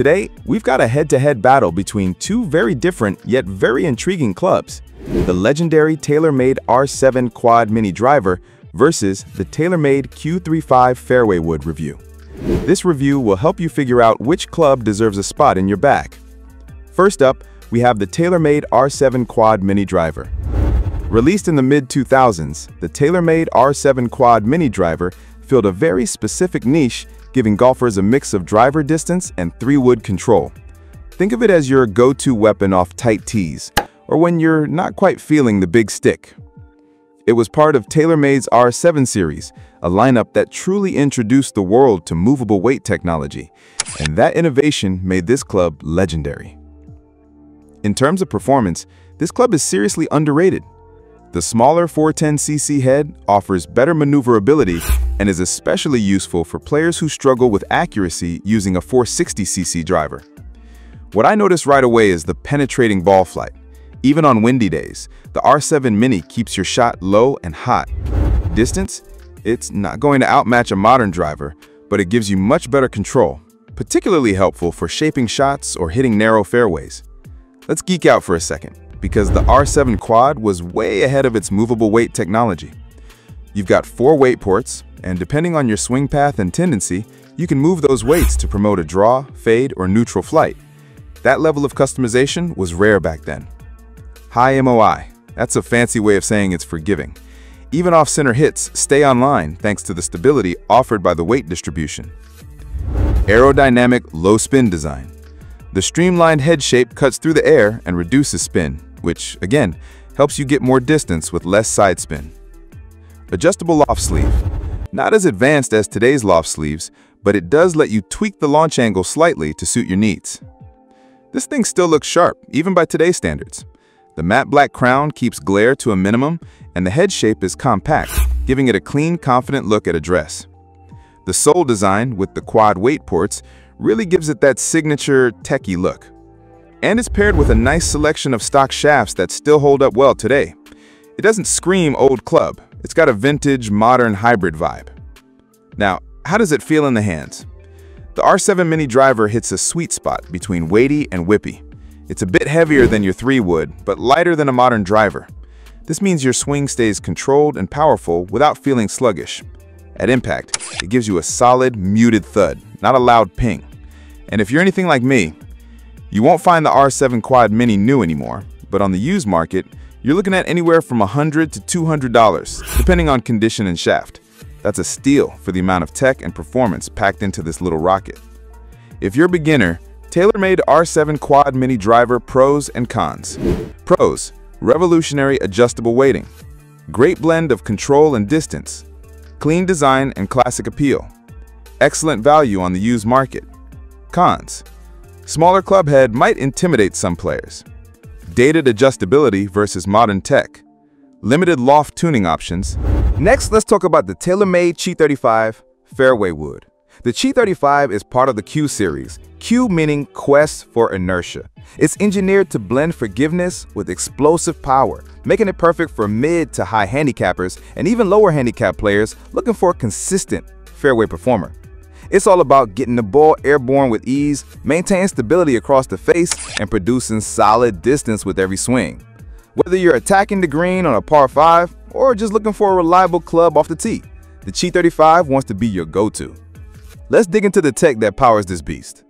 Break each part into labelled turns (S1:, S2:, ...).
S1: Today, we've got a head-to-head battle between two very different yet very intriguing clubs. The legendary TaylorMade R7 Quad Mini Driver versus the TaylorMade Qi35 Fairway Wood review. This review will help you figure out which club deserves a spot in your bag. First up, we have the TaylorMade R7 Quad Mini Driver. Released in the mid-2000s, the TaylorMade R7 Quad Mini Driver filled a very specific niche, giving golfers a mix of driver distance and 3-wood control. Think of it as your go-to weapon off tight tees, or when you're not quite feeling the big stick. It was part of TaylorMade's R7 series, a lineup that truly introduced the world to movable weight technology, and that innovation made this club legendary. In terms of performance, this club is seriously underrated. The smaller 410cc head offers better maneuverability and is especially useful for players who struggle with accuracy using a 460cc driver. What I noticed right away is the penetrating ball flight. Even on windy days, the R7 Mini keeps your shot low and hot. Distance? It's not going to outmatch a modern driver, but it gives you much better control, particularly helpful for shaping shots or hitting narrow fairways. Let's geek out for a second, because the R7 Quad was way ahead of its movable weight technology. You've got 4 weight ports, and depending on your swing path and tendency, you can move those weights to promote a draw, fade, or neutral flight. That level of customization was rare back then. High MOI, that's a fancy way of saying it's forgiving. Even off-center hits stay online thanks to the stability offered by the weight distribution. Aerodynamic low-spin design. The streamlined head shape cuts through the air and reduces spin, which, again, helps you get more distance with less side spin. Adjustable loft sleeve. Not as advanced as today's loft sleeves, but it does let you tweak the launch angle slightly to suit your needs. This thing still looks sharp, even by today's standards. The matte black crown keeps glare to a minimum, and the head shape is compact, giving it a clean, confident look at address. The sole design, with the quad weight ports, really gives it that signature techie look. And it's paired with a nice selection of stock shafts that still hold up well today. It doesn't scream old club, it's got a vintage, modern hybrid vibe. Now, how does it feel in the hands? The R7 Mini Driver hits a sweet spot between weighty and whippy. It's a bit heavier than your 3-wood, but lighter than a modern driver. This means your swing stays controlled and powerful without feeling sluggish. At impact, it gives you a solid, muted thud, not a loud ping. And if you're anything like me, you won't find the R7 Quad Mini new anymore, but on the used market, you're looking at anywhere from $100 to $200, depending on condition and shaft. That's a steal for the amount of tech and performance packed into this little rocket. If you're a beginner, TaylorMade R7 Quad Mini Driver pros and cons. Pros: revolutionary adjustable weighting, great blend of control and distance, clean design and classic appeal, excellent value on the used market. Cons: smaller club head might intimidate some players, dated adjustability versus modern tech, limited loft tuning options. Next, let's talk about the TaylorMade Qi35 Fairway Wood. The Qi35 is part of the Q series, Q meaning quest for inertia. It's engineered to blend forgiveness with explosive power, making it perfect for mid to high handicappers and even lower handicap players looking for a consistent fairway performer. It's all about getting the ball airborne with ease, maintaining stability across the face, and producing solid distance with every swing. Whether you're attacking the green on a par 5 or just looking for a reliable club off the tee, the Qi35 wants to be your go-to. Let's dig into the tech that powers this beast.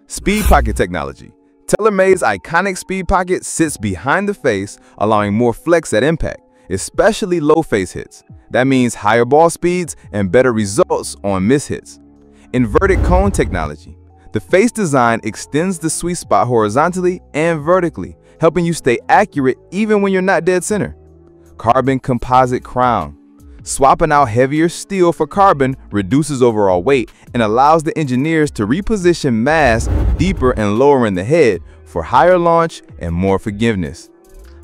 S1: Speed pocket technology. TaylorMade's iconic speed pocket sits behind the face, allowing more flex at impact, especially low face hits. That means higher ball speeds and better results on miss hits. Inverted cone technology. The face design extends the sweet spot horizontally and vertically, helping you stay accurate even when you're not dead center. Carbon composite crown. Swapping out heavier steel for carbon reduces overall weight and allows the engineers to reposition mass deeper and lower in the head for higher launch and more forgiveness.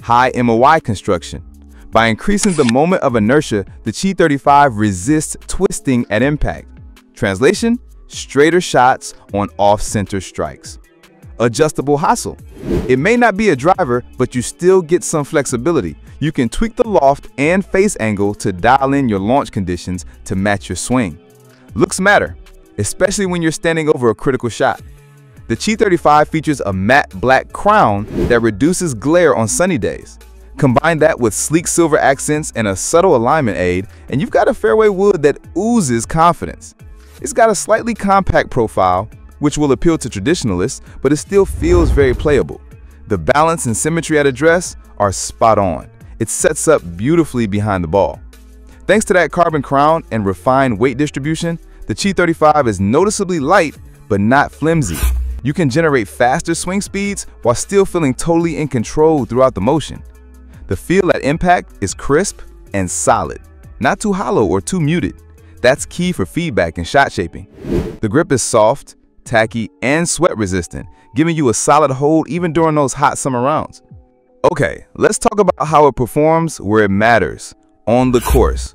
S1: High MOI construction. By increasing the moment of inertia, the Qi35 resists twisting at impact. Translation: straighter shots on off-center strikes. Adjustable hosel. It may not be a driver, but you still get some flexibility. You can tweak the loft and face angle to dial in your launch conditions to match your swing. Looks matter, especially when you're standing over a critical shot. The Qi35 features a matte black crown that reduces glare on sunny days. Combine that with sleek silver accents and a subtle alignment aid, and you've got a fairway wood that oozes confidence. It's got a slightly compact profile, which will appeal to traditionalists, but it still feels very playable. The balance and symmetry at address are spot on. It sets up beautifully behind the ball. Thanks to that carbon crown and refined weight distribution, the Qi35 is noticeably light, but not flimsy. You can generate faster swing speeds while still feeling totally in control throughout the motion. The feel at impact is crisp and solid, not too hollow or too muted. That's key for feedback and shot shaping. The grip is soft, tacky, and sweat resistant, giving you a solid hold even during those hot summer rounds. Okay, let's talk about how it performs where it matters, on the course.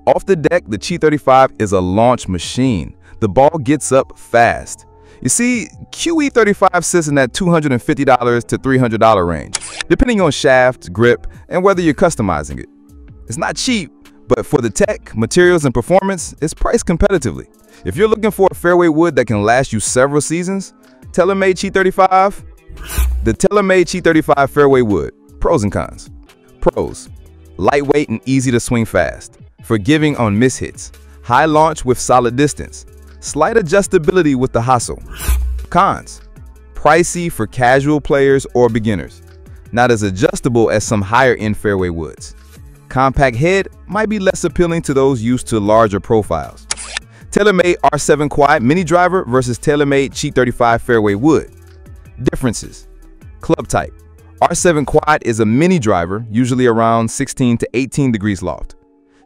S1: Off the deck, the Qi35 is a launch machine. The ball gets up fast. You see, QE35 sits in that $250 to $300 range, depending on shaft, grip, and whether you're customizing it. It's not cheap, but for the tech, materials, and performance, it's priced competitively. If you're looking for a fairway wood that can last you several seasons, TaylorMade Qi35. The TaylorMade Qi35 Fairway Wood. Pros and cons. Pros: lightweight and easy to swing fast, forgiving on mishits, high launch with solid distance, slight adjustability with the hustle. Cons: pricey for casual players or beginners, not as adjustable as some higher-end fairway woods. Compact head might be less appealing to those used to larger profiles. TaylorMade R7 Quad Mini Driver versus TaylorMade Qi35 Fairway Wood. Differences: club type. R7 Quad is a mini driver, usually around 16 to 18 degrees loft.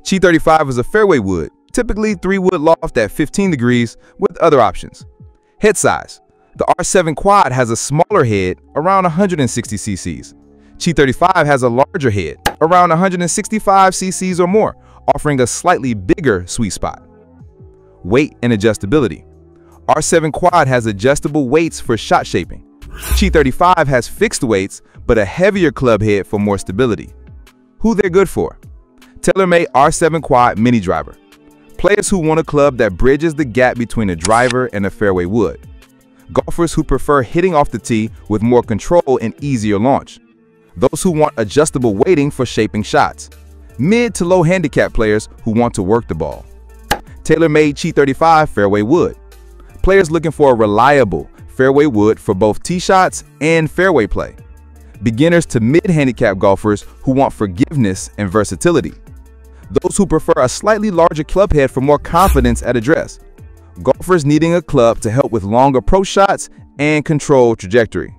S1: Qi35 is a fairway wood, typically 3-wood loft at 15 degrees with other options. Head size. The R7 Quad has a smaller head, around 160 cc's. Qi35 has a larger head, around 165 cc's or more, offering a slightly bigger sweet spot. Weight and adjustability. R7 Quad has adjustable weights for shot shaping. Qi35 has fixed weights, but a heavier club head for more stability. Who they're good for? TaylorMade R7 Quad Mini Driver. Players who want a club that bridges the gap between a driver and a fairway wood. Golfers who prefer hitting off the tee with more control and easier launch. Those who want adjustable weighting for shaping shots. Mid to low handicap players who want to work the ball. TaylorMade Qi35 Fairway Wood. Players looking for a reliable fairway wood for both tee shots and fairway play. Beginners to mid-handicap golfers who want forgiveness and versatility. Those who prefer a slightly larger club head for more confidence at address. Golfers needing a club to help with long approach shots and control trajectory.